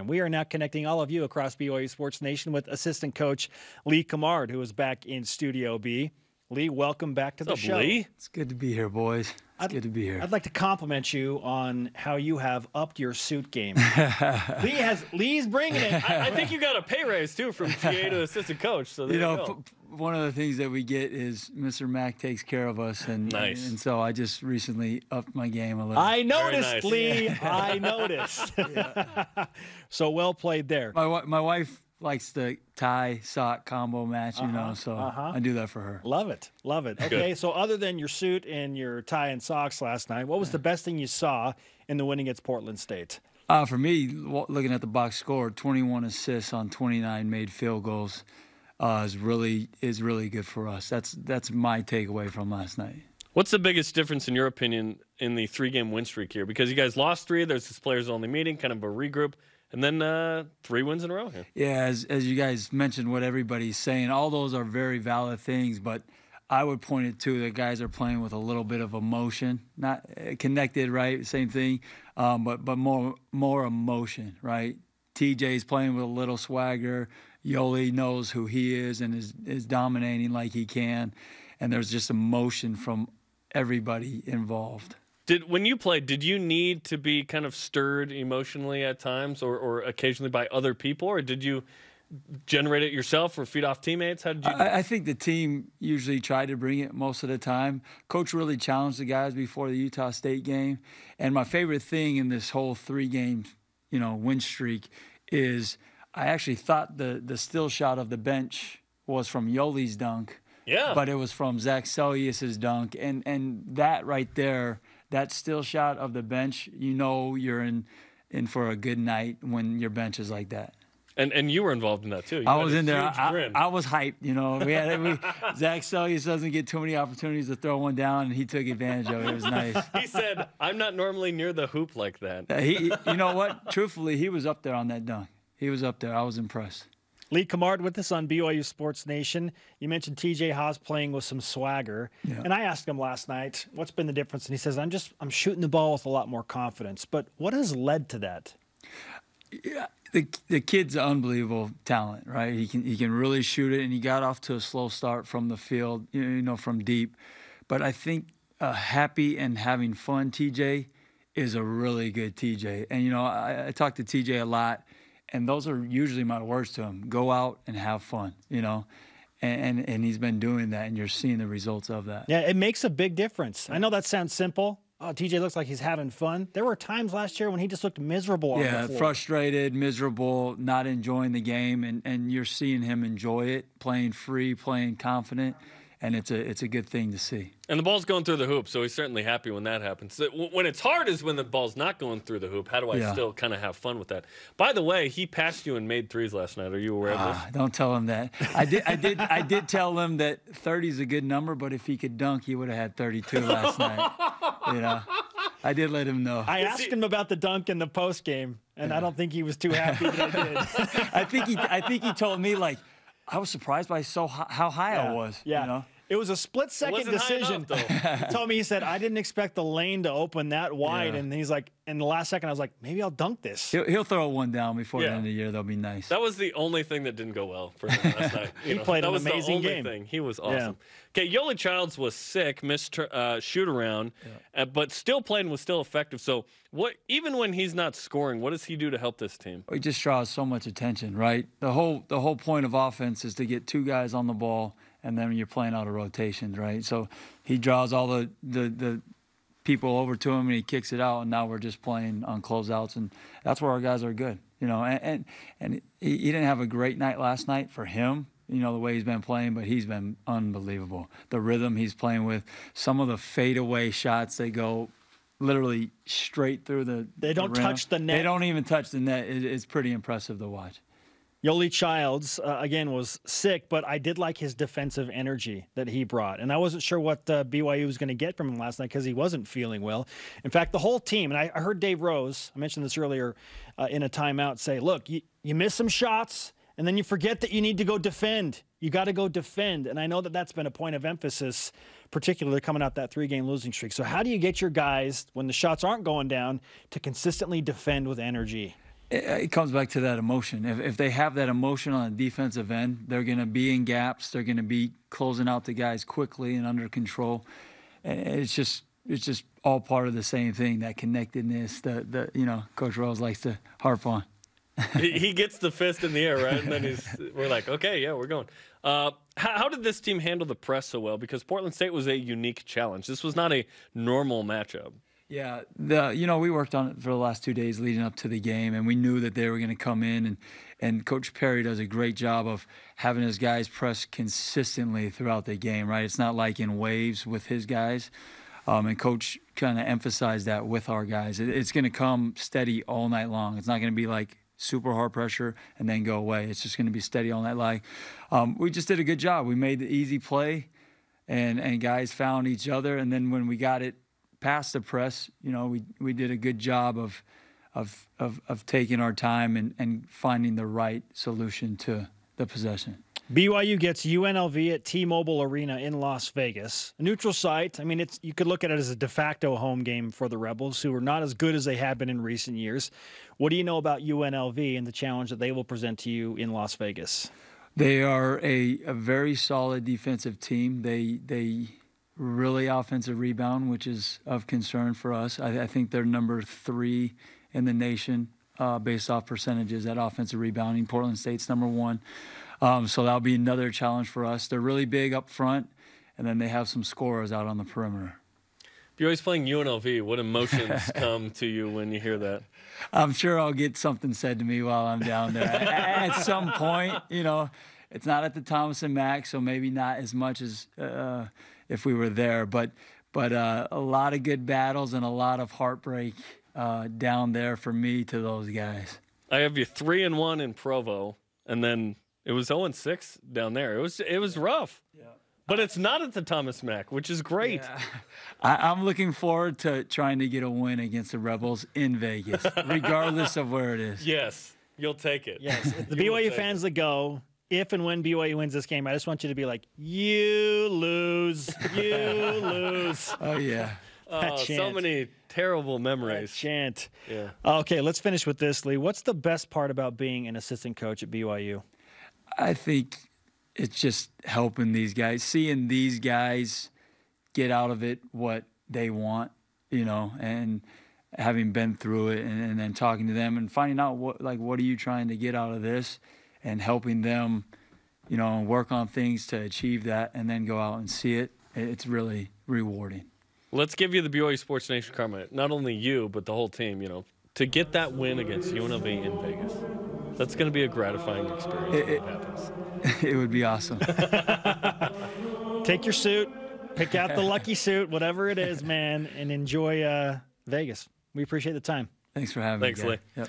And we are now connecting all of you across BYU Sports Nation with assistant coach Lee Cummard, who is back in Studio B. Lee, welcome back to the show. Lee? It's good to be here, boys. It's good to be here. I'd like to compliment you on how you have upped your suit game. Lee's bringing it. I think you got a pay raise, too, from GA to assistant coach. So there you go. One of the things that we get is Mr. Mack takes care of us. And, nice. And so I just recently upped my game a little. I noticed, nice. Lee. I noticed. Yeah. So well played there. My wife likes the tie sock combo match, you know, so I do that for her. Love it. Love it. Okay, so other than your suit and your tie and socks last night, what was the best thing you saw in the win against Portland State? For me, looking at the box score, 21 assists on 29 made field goals is really good for us. That's my takeaway from last night. What's the biggest difference, in your opinion, in the 3-game win streak here? Because you guys lost 3, there's this players-only meeting, kind of a regroup, and then 3 wins in a row here. Yeah, as you guys mentioned what everybody's saying, all those are very valid things, but I would point it to the guys are playing with a little bit of emotion, not connected, right? Same thing, but more emotion, right? TJ's playing with a little swagger. Yoli knows who he is and is dominating like he can, and there's just emotion from everybody involved. When you played, did you need to be kind of stirred emotionally at times or occasionally by other people, or did you generate it yourself or feed off teammates? How did you do it? I think the team usually tried to bring it most of the time. Coach really challenged the guys before the Utah State game. And my favorite thing in this whole 3-game, win streak is I actually thought the still shot of the bench was from Yoli's dunk. Yeah. But it was from Zach Sellius's dunk. And that right there, that still shot of the bench, you're in for a good night when your bench is like that. And you were involved in that, too. I was in there. I was hyped, Zach Sellius doesn't get too many opportunities to throw one down, and he took advantage of it. It was nice. He said, I'm not normally near the hoop like that. You know what? Truthfully, he was up there on that dunk. He was up there. I was impressed. Lee Cummard with us on BYU Sports Nation. You mentioned TJ Haas playing with some swagger. Yeah. And I asked him last night, what's been the difference? And he says, I'm shooting the ball with a lot more confidence. But what has led to that? Yeah, the kid's an unbelievable talent, right? He can really shoot it, and he got off to a slow start from the field, from deep. But I think happy and having fun TJ is a really good TJ. And, I talk to TJ a lot. And those are usually my words to him. Go out and have fun, And he's been doing that, and you're seeing the results of that. Yeah, it makes a big difference. I know that sounds simple. Oh, TJ looks like he's having fun. There were times last year when he just looked miserable on the floor. Yeah, frustrated, miserable, not enjoying the game, and you're seeing him enjoy it, playing free, playing confident, and it's a good thing to see. And the ball's going through the hoop, so he's certainly happy when that happens. When it's hard is when the ball's not going through the hoop. How do I still kind of have fun with that? By the way, he passed you and made 3s last night. Are you aware of this? Don't tell him that. I did tell him that 30 is a good number, but if he could dunk, he would have had 32 last night. I did let him know. I asked him about the dunk in the post game, and I don't think he was too happy that I did. I think he told me, like, I was surprised by how high I was. Yeah. It was a split-second decision. He told me, he said, I didn't expect the lane to open that wide. Yeah. And he's like, in the last second, I was like, maybe I'll dunk this. He'll throw one down before the end of the year. That'll be nice. That was the only thing that didn't go well for him last night. He played an amazing game. That was the only thing. He was awesome. Yeah. Okay, Yoli Childs was sick, missed shoot-around, but still played and was still effective. So even when he's not scoring, what does he do to help this team? He just draws so much attention, right? The whole point of offense is to get 2 guys on the ball, and then you're playing out of rotations, right? So he draws all the people over to him, and he kicks it out, and now we're just playing on closeouts, and that's where our guys are good, And he didn't have a great night last night for him, the way he's been playing, but he's been unbelievable. The rhythm he's playing with, some of the fadeaway shots, they go literally straight through the They don't rim. touch the net. They don't even touch the net. It's pretty impressive to watch. Yoli Childs, again, was sick, but I did like his defensive energy that he brought. And I wasn't sure what BYU was going to get from him last night because he wasn't feeling well. In fact, the whole team, and I heard Dave Rose, I mentioned this earlier in a timeout, say, look, you miss some shots, and then you forget that you need to go defend. You got to go defend. And I know that that's been a point of emphasis, particularly coming out that 3-game losing streak. So how do you get your guys, when the shots aren't going down, to consistently defend with energy? It comes back to that emotion. If they have that emotion on the defensive end, they're going to be in gaps. They're going to be closing out the guys quickly and under control. And it's just all part of the same thing. That connectedness that Coach Rose likes to harp on. He gets the fist in the air, right? And then we're like, okay, yeah, we're going. How did this team handle the press so well? Because Portland State was a unique challenge. This was not a normal matchup. Yeah, we worked on it for the last 2 days leading up to the game, and we knew that they were going to come in, and Coach Perry does a great job of having his guys press consistently throughout the game, right? It's not like in waves with his guys, and Coach kind of emphasized that with our guys. It's going to come steady all night long. It's not going to be like super hard pressure and then go away. It's just going to be steady all night long. We just did a good job. We made the easy play, and guys found each other, and then when we got it past the press, we did a good job of taking our time and finding the right solution to the possession. BYU gets UNLV at T-Mobile Arena in Las Vegas, a neutral site. I mean, you could look at it as a de facto home game for the Rebels, who are not as good as they have been in recent years. What do you know about UNLV and the challenge that they will present to you in Las Vegas? They are a very solid defensive team. They really offensive rebound, which is of concern for us. I think they're number 3 in the nation based off percentages at offensive rebounding. Portland State's number 1. So that'll be another challenge for us. They're really big up front, and then they have some scorers out on the perimeter. BYU's playing UNLV. What emotions come to you when you hear that? I'm sure I'll get something said to me while I'm down there. At some point, it's not at the Thomas and Mack, so maybe not as much as if we were there. But a lot of good battles and a lot of heartbreak down there for me to those guys. I have you 3-1 in Provo, and then it was 0-6 down there. It was rough. Yeah. But it's not at the Thomas Mack, which is great. Yeah. I'm looking forward to trying to get a win against the Rebels in Vegas, regardless of where it is. Yes, you'll take it. Yes, the BYU fans that go, if and when BYU wins this game, I just want you to be like, you lose, you lose. Oh, yeah. So many terrible memories. That chant. Yeah. Okay, let's finish with this, Lee. What's the best part about being an assistant coach at BYU? I think it's just helping these guys, seeing these guys get out of it what they want, and having been through it and then talking to them and finding out what are you trying to get out of this and helping them, work on things to achieve that and then go out and see it. It's really rewarding. Let's give you the BYU Sports Nation karma. Not only you, but the whole team, to get that win against UNLV in Vegas. That's going to be a gratifying experience when it happens. It would be awesome. Take your suit, pick out the lucky suit, whatever it is, man, and enjoy Vegas. We appreciate the time. Thanks for having me. Thanks, Lee. Yep.